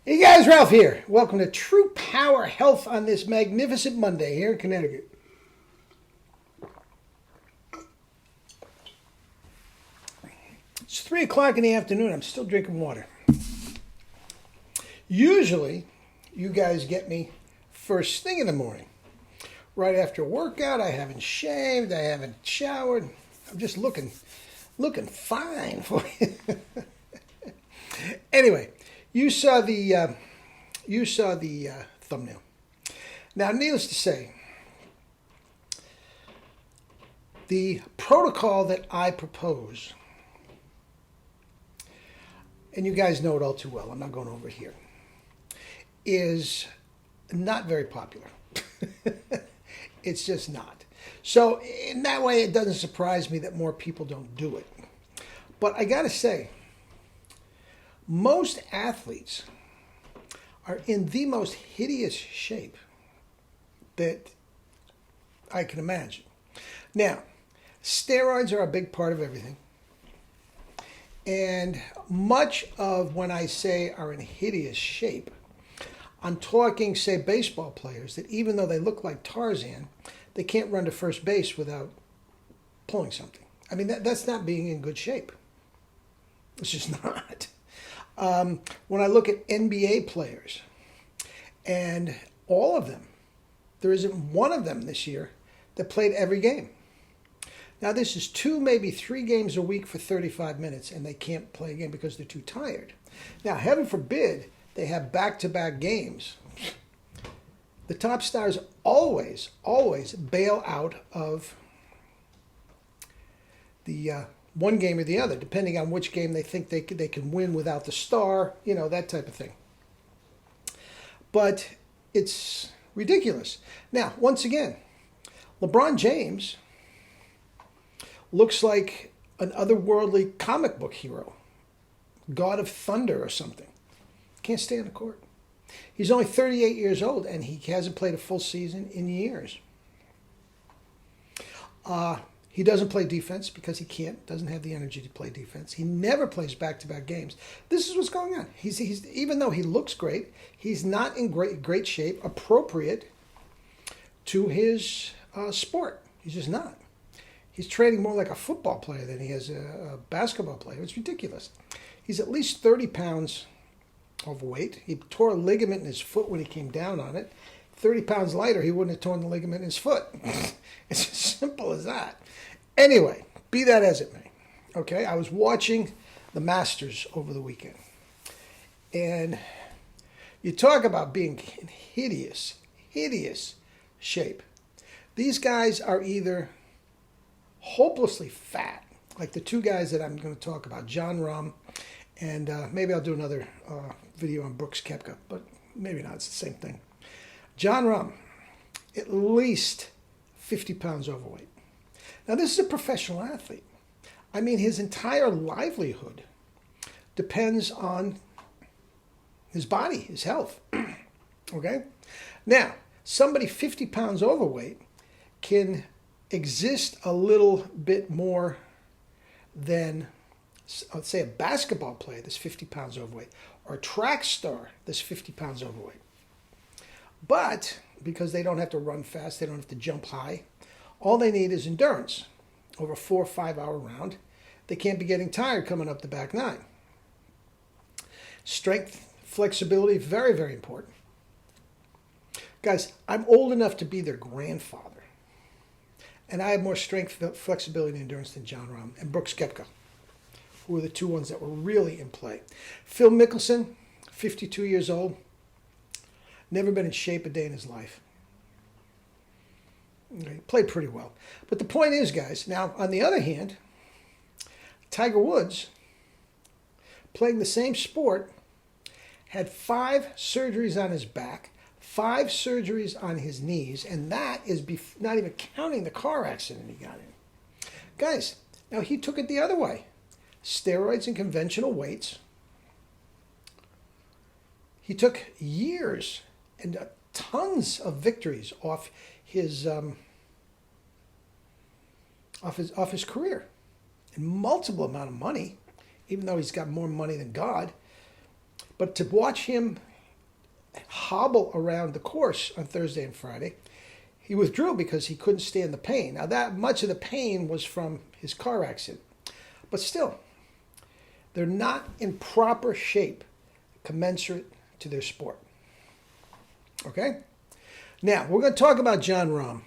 Hey guys, Ralph here. Welcome to True Power Health on this magnificent Monday here in Connecticut. It's 3 o'clock in the afternoon. I'm still drinking water. Usually, you guys get me first thing in the morning. Right after a workout, I haven't shaved, I haven't showered. I'm just looking fine for you. Anyway, you saw the thumbnail. Now, needless to say, the protocol that I propose, and you guys know it all too well, I'm not going over it here, is not very popular. It's just not. So in that way, it doesn't surprise me that more people don't do it. But I got to say, most athletes are in the most hideous shape that I can imagine. Now, steroids are a big part of everything. And much of when I say are in hideous shape, I'm talking, say, baseball players that even though they look like Tarzan, they can't run to first base without pulling something. I mean, that's not being in good shape. It's just not. When I look at NBA players, and all of them, there isn't one of them this year that played every game. Now, this is 2, maybe 3 games a week for 35 minutes, and they can't play a game because they're too tired. Now, heaven forbid they have back-to-back games. The top stars always bail out of the one game or the other, depending on which game they think they can win without the star, that type of thing. But it's ridiculous. Now, once again, LeBron James looks like an otherworldly comic book hero, God of Thunder or something. Can't stay on the court. He's only 38 years old, and he hasn't played a full season in years. He doesn't play defense because he can't, doesn't have the energy to play defense. He never plays back-to-back games. This is what's going on. He's even though he looks great, he's not in great shape appropriate to his sport. He's just not. He's training more like a football player than he is a basketball player. It's ridiculous. He's at least 30 pounds overweight. He tore a ligament in his foot when he came down on it. 30 pounds lighter, he wouldn't have torn the ligament in his foot. It's as simple as that. Anyway, be that as it may. Okay, I was watching the Masters over the weekend. And you talk about being in hideous shape. These guys are either hopelessly fat, like the 2 guys that I'm going to talk about, John Rahm, and maybe I'll do another video on Brooks Koepka, but maybe not. It's the same thing. John Rahm, at least 50 pounds overweight. Now, this is a professional athlete. I mean, his entire livelihood depends on his body, his health. Okay? Now, somebody 50 pounds overweight can exist a little bit more than, let's say, a basketball player that's 50 pounds overweight, or a track star that's 50 pounds overweight. But because they don't have to run fast, they don't have to jump high, all they need is endurance over a 4 or 5 hour round. They can't be getting tired coming up the back 9. Strength, flexibility, very, very important. Guys, I'm old enough to be their grandfather. And I have more strength, flexibility, and endurance than John Rahm and Brooks Koepka, who were the 2 ones that were really in play. Phil Mickelson, 52 years old, never been in shape a day in his life. He played pretty well. But the point is, guys, now, on the other hand, Tiger Woods, playing the same sport, had 5 surgeries on his back, 5 surgeries on his knees, and that is not even counting the car accident he got in. Guys, now he took it the other way. Steroids and conventional weights. He took years and tons of victories off his career, and multiple amount of money, even though he's got more money than God. But to watch him hobble around the course on Thursday and Friday. He withdrew because he couldn't stand the pain. Now, that much of the pain was from his car accident. But still, they're not in proper shape commensurate to their sport. Okay? Now, we're going to talk about Jon Rahm.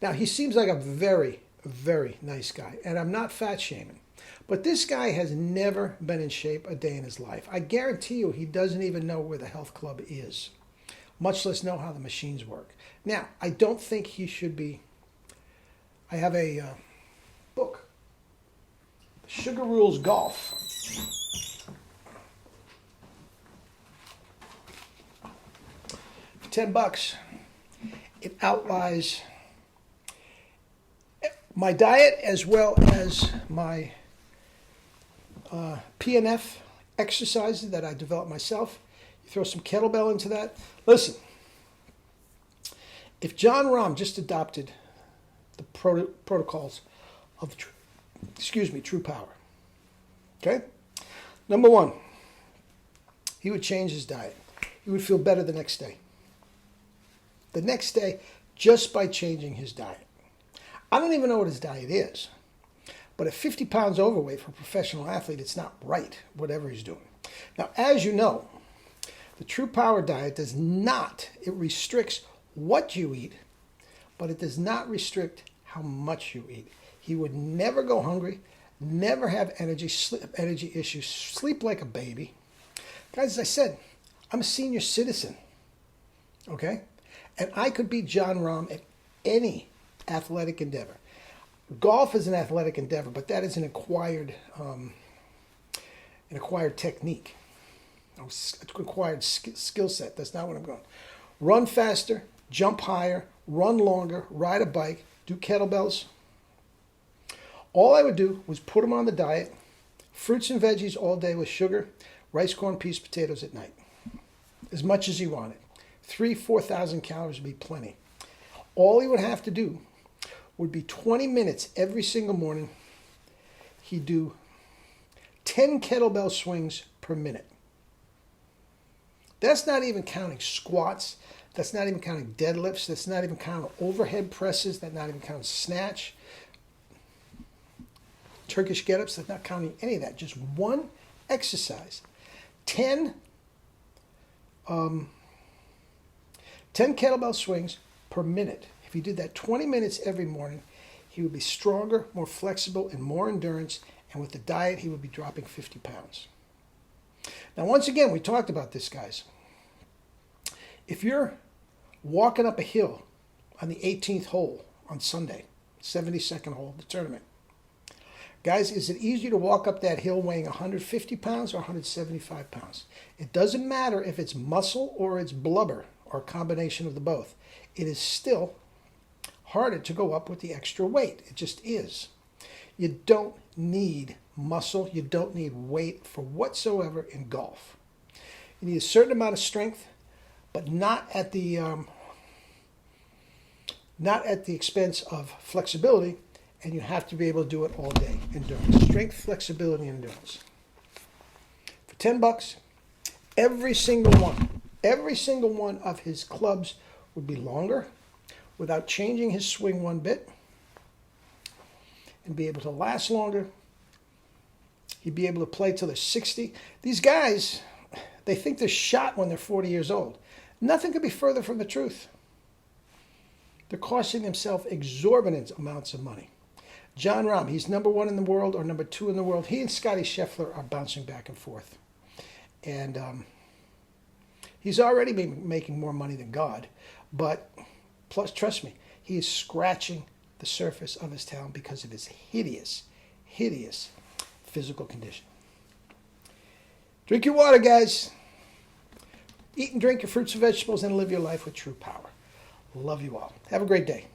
Now, he seems like a very, very nice guy, and I'm not fat shaming. But this guy has never been in shape a day in his life. I guarantee you he doesn't even know where the health club is, much less know how the machines work. Now, I don't think he should be. I have a book, Sugar Rules Golf. For $10, it outlines my diet as well as my PNF exercises that I developed myself. You throw some kettlebell into that. Listen, if Jon Rahm just adopted the protocols of True Power, okay? Number one, he would change his diet. He would feel better the next day. The next day, just by changing his diet. I don't even know what his diet is. But at 50 pounds overweight for a professional athlete, it's not right, whatever he's doing. Now, as you know, the True Power diet does not, it restricts what you eat, but it does not restrict how much you eat. He would never go hungry, never have energy issues, sleep like a baby. Guys, as I said, I'm a senior citizen, okay? And I could beat Jon Rahm at any athletic endeavor. Golf is an athletic endeavor, but that is an acquired technique, an acquired skill set. That's not what I'm going. Run faster, jump higher, run longer, ride a bike, do kettlebells. All I would do was put them on the diet, fruits and veggies all day with sugar, rice, corn, peas, potatoes at night, as much as he wanted. 4,000 calories would be plenty. All he would have to do would be 20 minutes every single morning. He'd do 10 kettlebell swings per minute. That's not even counting squats. That's not even counting deadlifts. That's not even counting overhead presses. That's not even counting snatch. Turkish get-ups. That's not counting any of that. Just one exercise. 10 kettlebell swings per minute. If he did that 20 minutes every morning, he would be stronger, more flexible, and more endurance. And with the diet, he would be dropping 50 pounds. Now, once again, we talked about this, guys. If you're walking up a hill on the 18th hole on Sunday, 72nd hole of the tournament, guys, is it easier to walk up that hill weighing 150 pounds or 175 pounds? It doesn't matter if it's muscle or it's blubber or a combination of the both. It is still harder to go up with the extra weight. It just is. You don't need muscle. You don't need weight for whatsoever in golf. You need a certain amount of strength, but not at the expense of flexibility. And you have to be able to do it all day. Endurance, strength, flexibility, and endurance. For $10, every single one of his clubs would be longer, without changing his swing one bit, and be able to last longer. He'd be able to play till they're 60. These guys, they think they're shot when they're 40 years old. Nothing could be further from the truth. They're costing themselves exorbitant amounts of money. Jon Rahm, he's number 1 in the world or number 2 in the world. He and Scottie Scheffler are bouncing back and forth. And he's already making more money than God. But plus, trust me, he is scratching the surface of his talent because of his hideous, hideous physical condition. Drink your water, guys. Eat and drink your fruits and vegetables and live your life with true power. Love you all. Have a great day.